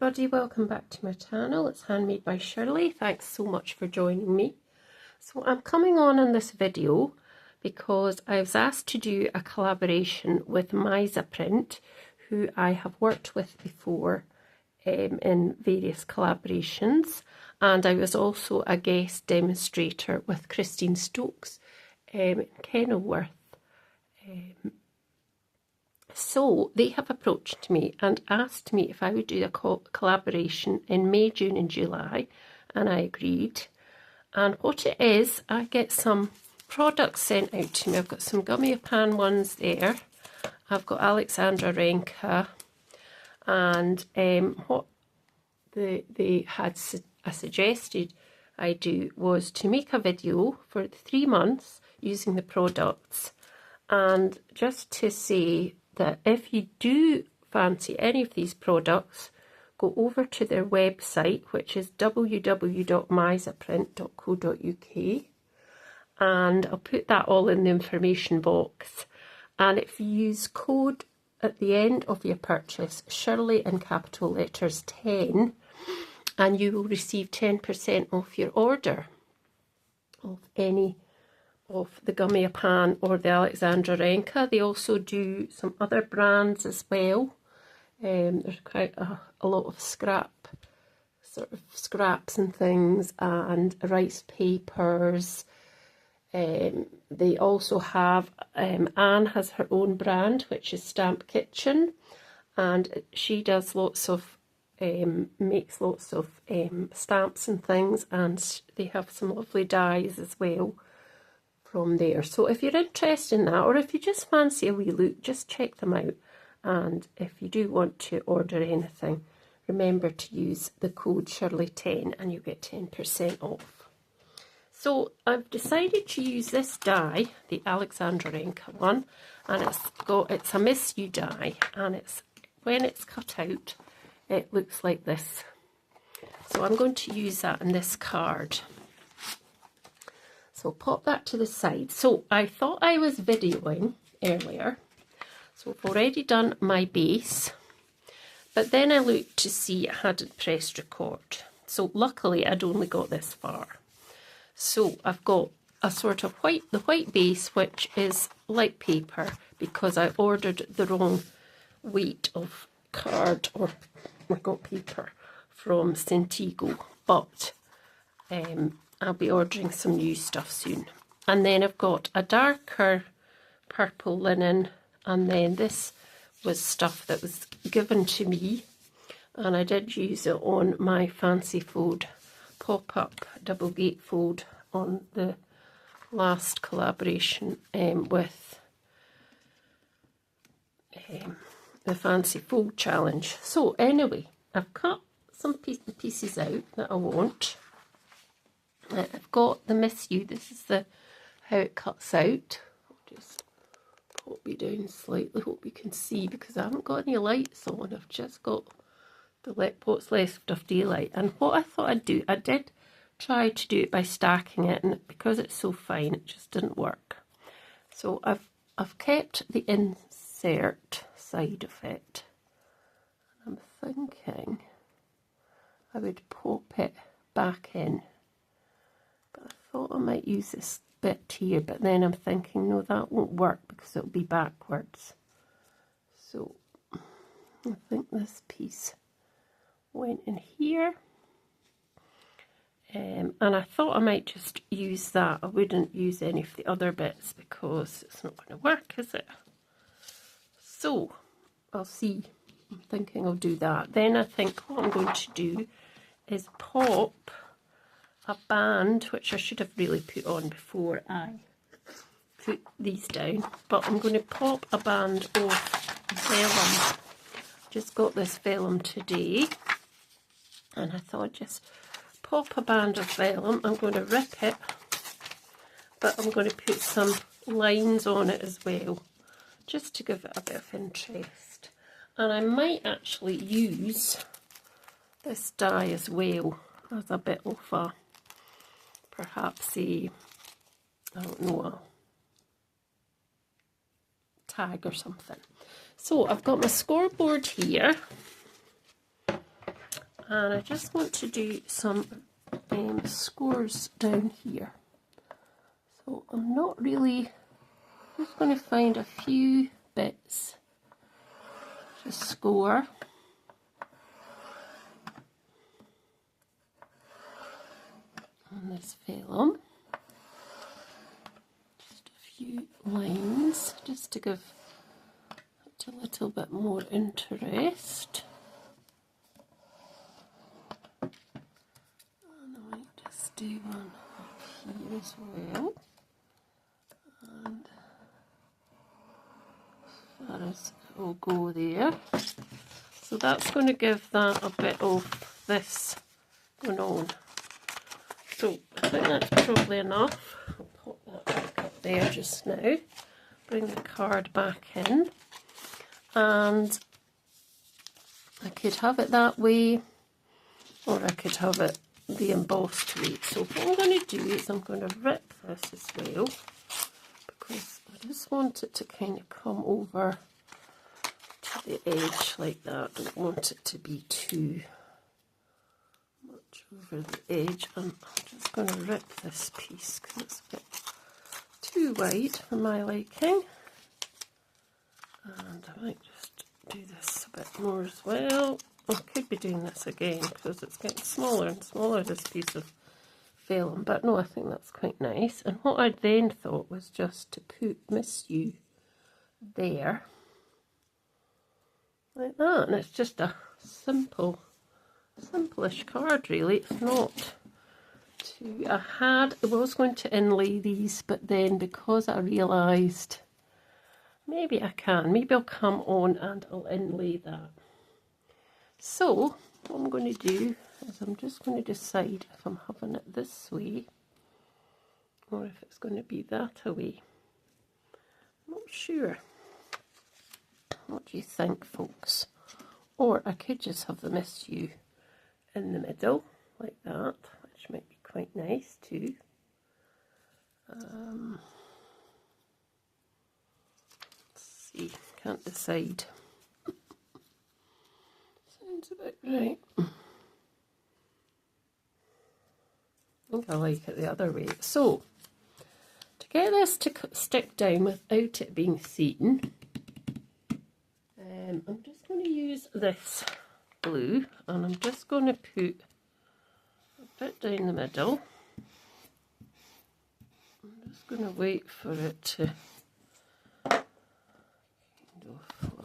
everybody, welcome back to my channel. It's Handmade by Shirley. Thanks so much for joining me. So I'm coming on in this video because I was asked to do a collaboration with Meissaprint, who I have worked with before in various collaborations, and I was also a guest demonstrator with Christine Stokes in Kenilworth. So they have approached me and asked me if I would do a collaboration in May, June and July, and I agreed. And what it is, I get some products sent out to me. I've got some Gummiapan ones there. I've got Alexandra Renke, and what they had suggested I do was to make a video for 3 months using the products, and just to say that if you do fancy any of these products, go over to their website, which is www.meissaprint.co.uk, and I'll put that all in the information box. And if you use code at the end of your purchase, Shirley in capital letters 10, and you will receive 10% off your order of any of the Gummiapan or the Alexandra Renke. They also do some other brands as well. There's quite a lot of scraps and things, and rice papers. They also have, Anne has her own brand, which is Stamp Kitchen, and she does lots of, makes lots of stamps and things, and they have some lovely dies as well from there. So if you're interested in that, or if you just fancy a wee look, just check them out. And if you do want to order anything, remember to use the code Shirley10 and you get 10% off. So I've decided to use this die, the Alexandra Renke one, and it's a Miss You die, and when it's cut out, it looks like this. So I'm going to use that in this card. So pop that to the side. So I thought I was videoing earlier, so I've already done my base, but then I looked to see it hadn't pressed record. So luckily I'd only got this far. So I've got a sort of the white base, which is light paper because I ordered the wrong weight of card, or I got paper from Centigo, but I'll be ordering some new stuff soon. And then I've got a darker purple linen, and then this was stuff that was given to me, and I did use it on my fancy fold pop-up double gatefold on the last collaboration with the fancy fold challenge. So anyway, I've cut some pieces out that I want. I've got the Miss You. This is how it cuts out. I'll just pop you down slightly, hope you can see, because I haven't got any lights on. I've just got what's left of daylight. And what I thought I'd do, I did try to do it by stacking it, and because it's so fine, it just didn't work. So I've kept the insert side of it. I'm thinking I would pop it back in. I thought I might use this bit here, but then I'm thinking, no, that won't work because it'll be backwards. So I think this piece went in here. And I thought I might just use that. I wouldn't use any of the other bits because it's not going to work, is it? So I'll see. I'm thinking I'll do that. Then I think what I'm going to do is pop a band, which I should have really put on before I put these down, but I'm going to pop a band of vellum. Just got this vellum today, and I thought I'd just pop a band of vellum. I'm going to rip it, but I'm going to put some lines on it as well, just to give it a bit of interest. And I might actually use this die as well as a bit of a, perhaps I don't know, a tag or something. So I've got my scoreboard here, And I just want to do some scores down here. So I'm not really, just going to find a few bits to score. On this vellum. Just a few lines, just to give it a little bit more interest. And I might just do one up here as well. And as far as it will go there. So that's going to give that a bit of this going on. So I think that's probably enough. I'll pop that back up there just now. Bring the card back in. And I could have it that way, or I could have it the embossed way. So what I'm going to do is I'm going to rip this as well, because I just want it to kind of come over to the edge like that. I don't want it to be too much over the edge. And I'm just going to rip this piece because it's a bit too wide for my liking. And I might just do this a bit more as well. I could be doing this again because it's getting smaller and smaller, this piece of vellum. But no, I think that's quite nice. And what I then thought was just to put Miss You there. Like that. And it's just a simplish card really. It's not too... I was going to inlay these, but then because I realised maybe I can. Maybe I'll come on and I'll inlay that. So, what I'm going to do is I'm just going to decide if I'm having it this way or if it's going to be that away. I'm not sure. What do you think, folks? Or I could just have the Miss You in the middle, like that, which might be quite nice too. Can't decide. Sounds about right. I think I like it the other way. So, to get this to stick down without it being seen, I'm just going to use this blue and I'm just going to put a bit down the middle. I'm just going to wait for it to... Well,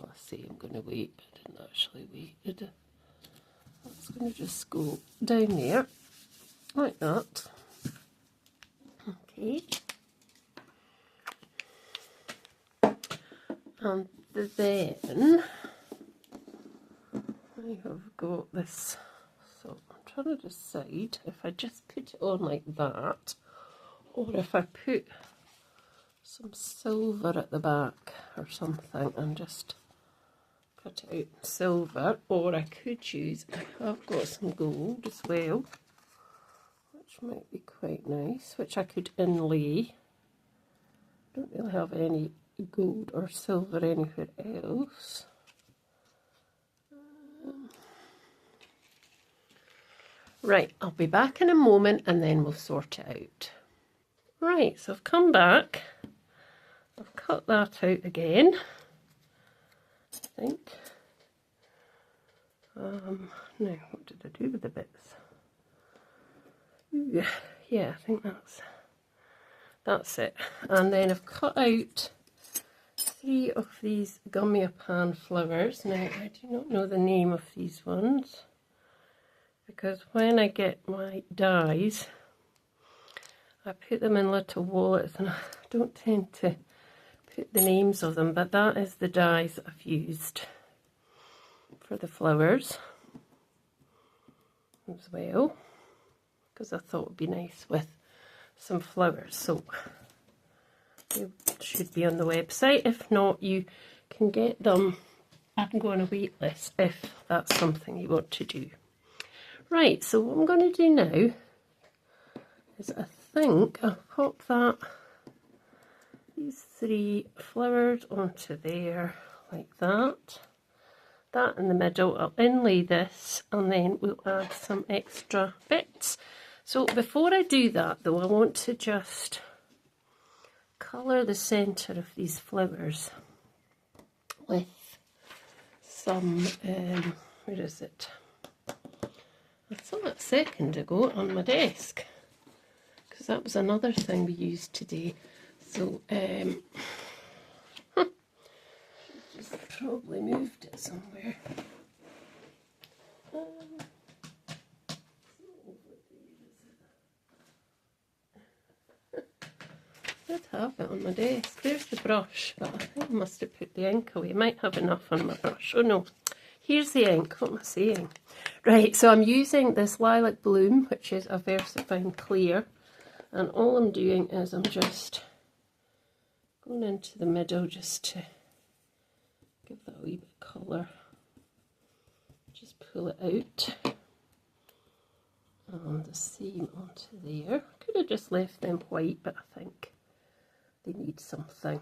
I say I'm going to wait, but I didn't actually wait, did I? It's going to just go down there, like that. Okay. And then I have got this, so I'm trying to decide if I just put it on like that, or if I put some silver at the back or something and just cut it out in silver, or I could use, I have got some gold as well, which might be quite nice, which I could inlay. Don't really have any gold or silver anywhere else. Right, I'll be back in a moment and then we'll sort it out. Right, so I've come back. I've cut that out again, I think. Now, what did I do with the bits? Ooh, yeah, I think that's it. And then I've cut out 3 of these Gummiapan flowers. Now, I do not know the name of these ones, because when I get my dies, I put them in little wallets and I don't tend to put the names of them, but that is the dies I've used for the flowers as well, because I thought it would be nice with some flowers. So they should be on the website. If not, you can get them and go on a wait list if that's something you want to do. Right, so what I'm going to do now is I think I'll pop these 3 flowers onto there like that, that in the middle. I'll inlay this and then we'll add some extra bits. So before I do that though, I want to just colour the centre of these flowers with some, where is it? I saw it a second ago on my desk, because that was another thing we used today. So, just probably moved it somewhere. I did have it on my desk. There's the brush, but I think I must have put the ink away. I might have enough on my brush. Oh no, here's the ink. What am I saying? Right, so I'm using this Lilac Bloom, which is a VersaFine Clear. And all I'm doing is I'm just going into the middle just to give that a wee bit of colour. Just pull it out. And the same onto there. Could have just left them white, but I think they need something.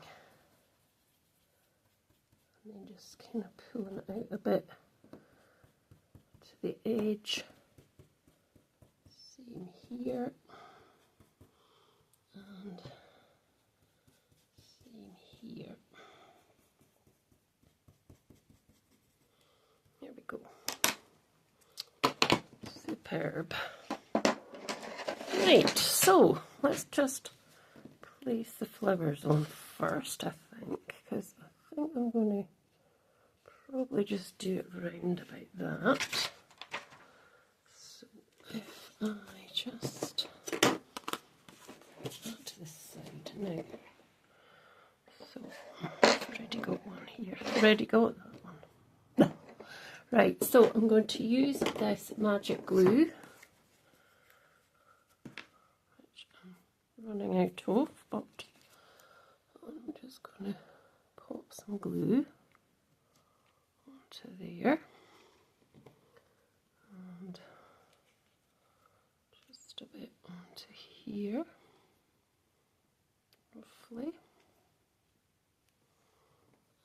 And then just kind of pulling it out a bit to the edge. Same here. And same here. There we go. Superb. Right, so let's just place the flowers on first, I think, because I think I'm going to probably just do it round about that. So if I just put that to the side now. So I've already got one here. Already got that one. No. Right, so I'm going to use this magic glue, which I'm running out of, but I'm just going to pop some glue onto there and just a bit onto here, roughly,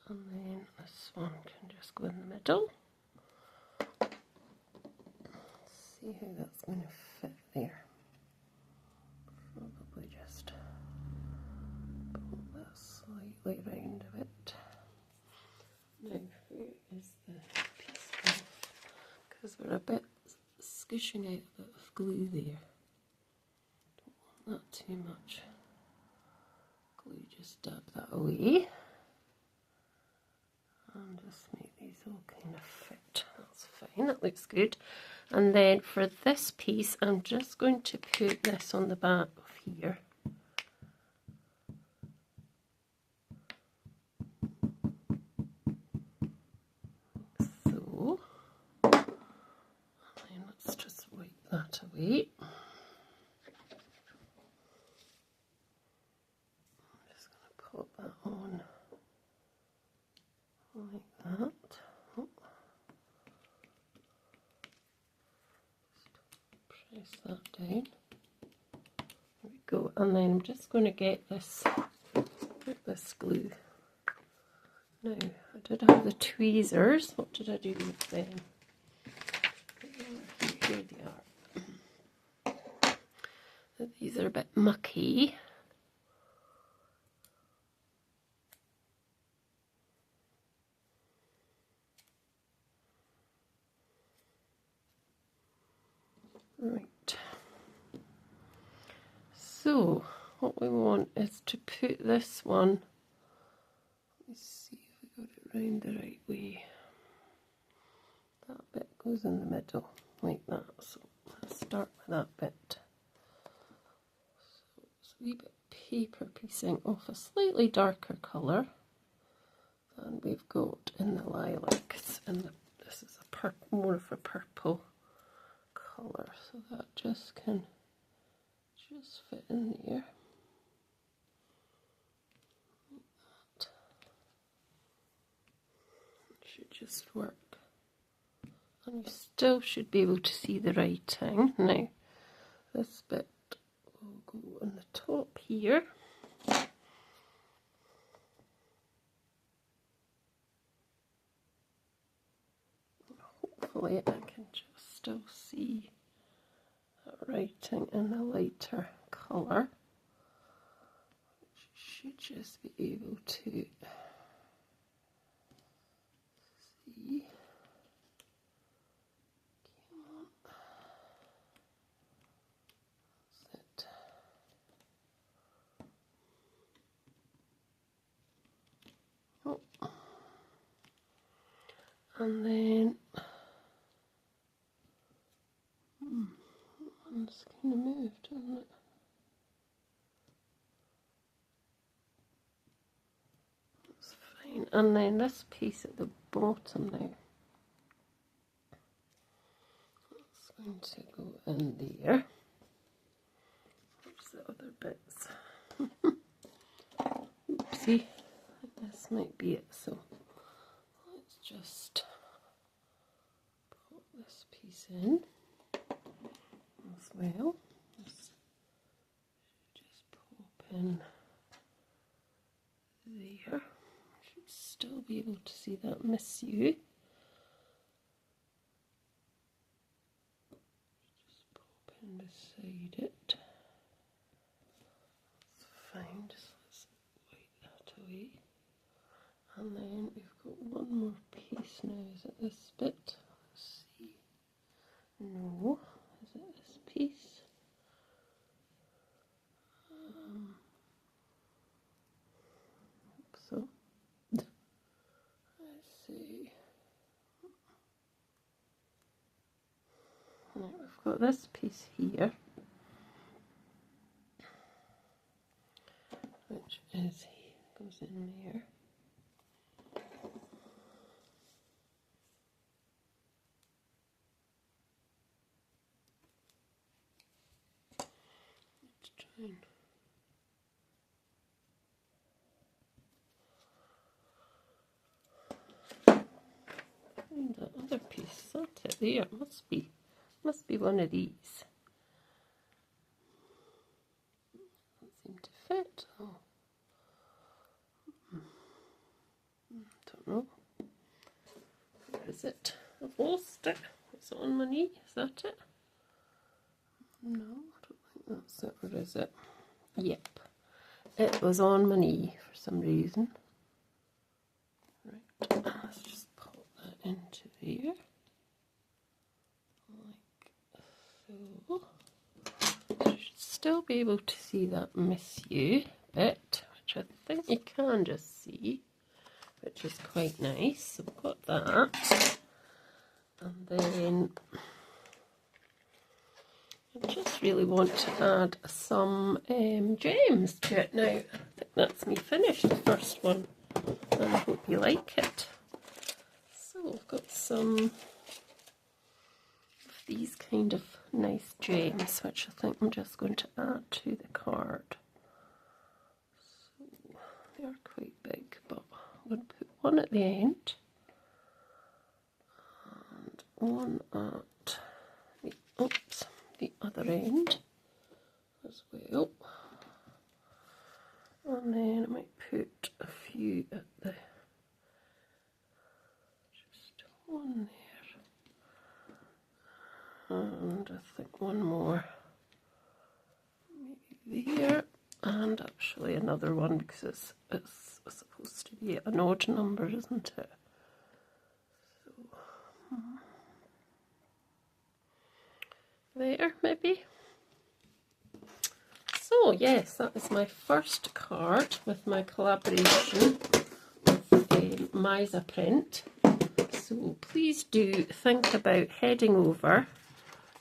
and then this one can just go in the middle. Let's see how that's going to fit there. Probably just pull that slightly round a bit. Now, where is the piece off? Because we're a bit squishing out a bit of glue there. Don't want that too much glue, just dab that away. And just make these all kind of fit. That's fine, that looks good. And then for this piece, I'm just going to put this on the back of here. So, and then let's just wipe that away. I'm just going to pop that on like that. Oh. Press that down. There we go. And then I'm just going to get this glue. Now, I did have the tweezers. What did I do with them? Here they are. These are a bit mucky. Right. So, what we want is to put this one, let's see if we got it round the right way. That bit goes in the middle, like that. So, let's start with that bit. So, it's a wee bit paper piecing off a slightly darker colour than we've got in the lilacs. And this is a more of a purple colour, so that just can just fit in there. Like that. It should just work. And you still should be able to see the writing. Now, this bit will go on the top here. hopefully I can just still see that writing in the lighter colour. Should just be able to see. That's it. Oh. And then one's kind of moved, hasn't it? That's fine. And then this piece at the bottom now. That's going to go in there. Where's the other bits? Oopsie. I think this might be it. So let's just put this piece in as well. This just pop in there. Should still be able to see that Miss You. Just pop in beside it. That's fine. Just let's wipe that away. And then we've got one more piece now. Is it this bit? Let's see. No. Is it this piece? So. Let's see. Right, we've got this piece here, which is goes in there. Let's try and find that other piece. That's it there. Must be one of these. Doesn't seem to fit. Oh. Don't know. Where is it? I've lost it. It's on my knee. Is that it? No, I don't think that's it. Where is it? Yep. It was on my knee for some reason. Right. Let's just pop that into there. So. You should still be able to see that Miss You bit, which I think you can just see, which is quite nice. So we've got that. And then I just really want to add some gems to it now. I think that's me finished, the first one, and I hope you like it. So I've got some of these kind of nice gems, which I think I'm just going to add to the card. So they are quite big, but I'm going to put one at the end and one at the other end as well, and then I might put a few at the just one there, and I think one more maybe there, and actually another one because it's supposed to be an odd number, isn't it? So there maybe. So yes, that is my first card with my collaboration with Meissaprint. So please do think about heading over,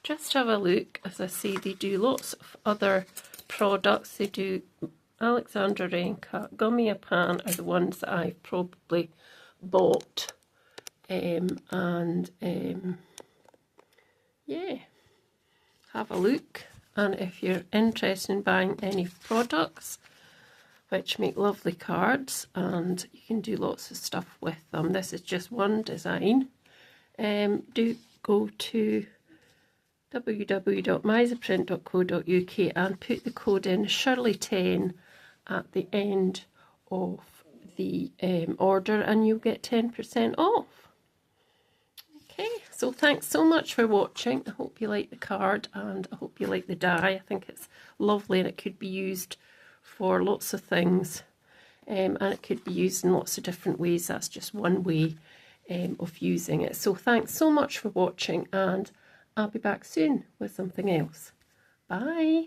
just have a look. As I say, they do lots of other products. They do Alexandra Renke, Gummiapan are the ones that I've probably bought, yeah, have a look. And if you're interested in buying any products which make lovely cards, and you can do lots of stuff with them, this is just one design, do go to www.meissaprint.co.uk and put the code in Shirley10 at the end of the order, and you'll get 10% off. Okay, So thanks so much for watching. I hope you like the card and I hope you like the die. I think it's lovely and it could be used for lots of things. And it could be used in lots of different ways. That's just one way of using it. So thanks so much for watching, and I'll be back soon with something else. Bye.